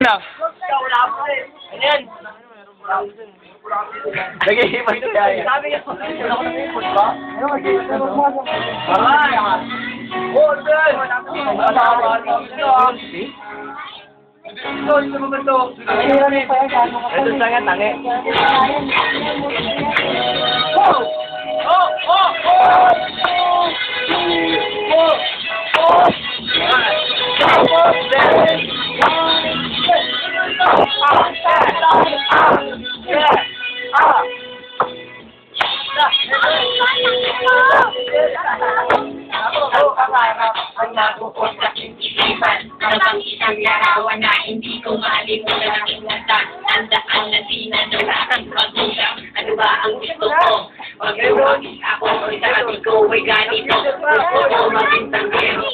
na. Wala po eh. Ano yan? Nag-iimas kaya. Sabi niya, ako nag-iipon ba? Ano mag-iipon mo? Ay! Oh, sir! Ito mo ba ito? Ito sa nga, tangi. Oh! Oh! Oh! Oh! Ang isang larawan na hindi ko malimutan ang ingatan. Tandaan na sinanurakan magulang. Ano ba ang gusto ko? Pag lumagis ako, sabi ko ay ganito. Gusto ko maging tanggero.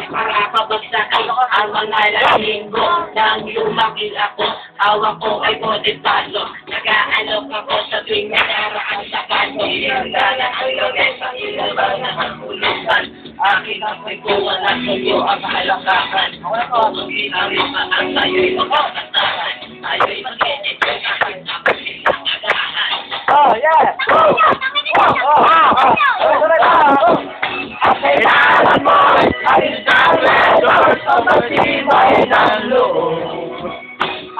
Para pabagsakin ang mga lalinggo. Nang lumaki ako, hawak ko ay potestaso. Nag-aalok ako sa tuwing nadaraan sa kanto. Sinandala ang lunes sa ilabang na magulutan. Akin ang may kuwan at sa'yo ang halakakan. Kung ginarima ang sa'yo'y magkakatahan. Sa'yo'y mag-edit akin na pinakagahan. Oh, yeah! Oh! Ang kailangan mo ay isang resort sa matibay ng loob.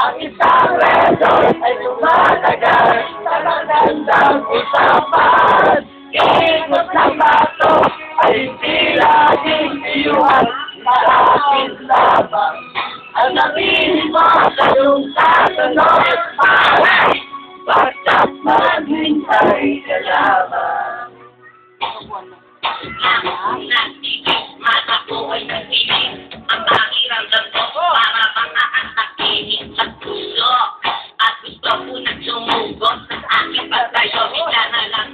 Ang isang resort ay tumatagal sa magandang usapan. Ikot ng bato ay hindi laging iyuhan sa akin lamang. Ang narinig mo sa iyong kasunod ay basta maghintay ka lamang. Mata ko ay nagpinig. Ang pakiramdam ko para bang aatakinig sa puso. At gusto ko na sumugot sa aking pagkayo. Bigla na lang